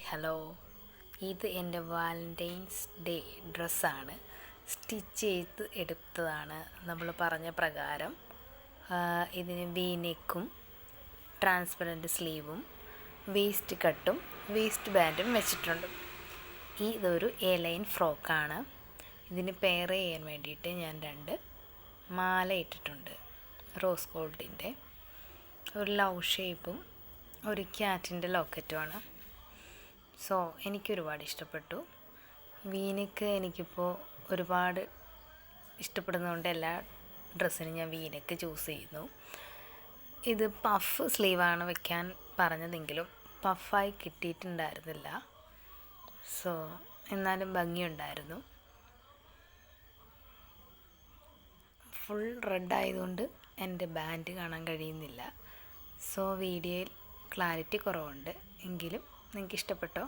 Hello, ഇത് എൻ്റെ Valentine's day ഡ്രസ്സാണ്. സ്റ്റിച്ച് ചെയ്ത് എടുത്തതാണ് നമ്മൾ പറഞ്ഞ പ്രകാരം. ഇതിന് വി നെക്കും ട്രാൻസ്പെറൻറ്റ് സ്ലീവും വേസ്റ്റ് കട്ടും വേസ്റ്റ് ബാൻഡും വെച്ചിട്ടുണ്ട്. ഇതൊരു എ ലൈൻ ഫ്രോക്കാണ്. ഇതിന് പെയർ ചെയ്യാൻ വേണ്ടിയിട്ട് ഞാൻ 2 മാല ഇട്ടിട്ടുണ്ട്. റോസ് ഗോൾഡിൻ്റെ ഒരു ലവ് ഷേപ്പും ഒരു ക്യാറ്റിൻ്റെ ലോക്കറ്റുമാണ്. സോ എനിക്കൊരുപാട് ഇഷ്ടപ്പെട്ടു. വീനെക്ക് എനിക്കിപ്പോൾ ഒരുപാട് ഇഷ്ടപ്പെടുന്നതുകൊണ്ട് എല്ലാ ഡ്രസ്സിനും ഞാൻ വീനെക്ക് ചൂസ് ചെയ്യുന്നു. ഇത് പഫ് സ്ലീവാണ് വെക്കാൻ പറഞ്ഞതെങ്കിലും പഫായി കിട്ടിയിട്ടുണ്ടായിരുന്നില്ല. സോ എന്നാലും ഭംഗിയുണ്ടായിരുന്നു. ഫുൾ റെഡ് ആയതുകൊണ്ട് എൻ്റെ ബാൻഡ് കാണാൻ കഴിയുന്നില്ല. സോ വീഡിയോയിൽ ക്ലാരിറ്റി കുറവുണ്ട്. എങ്കിലും നിങ്ങൾക്ക് ഇഷ്ടപ്പെട്ടോ?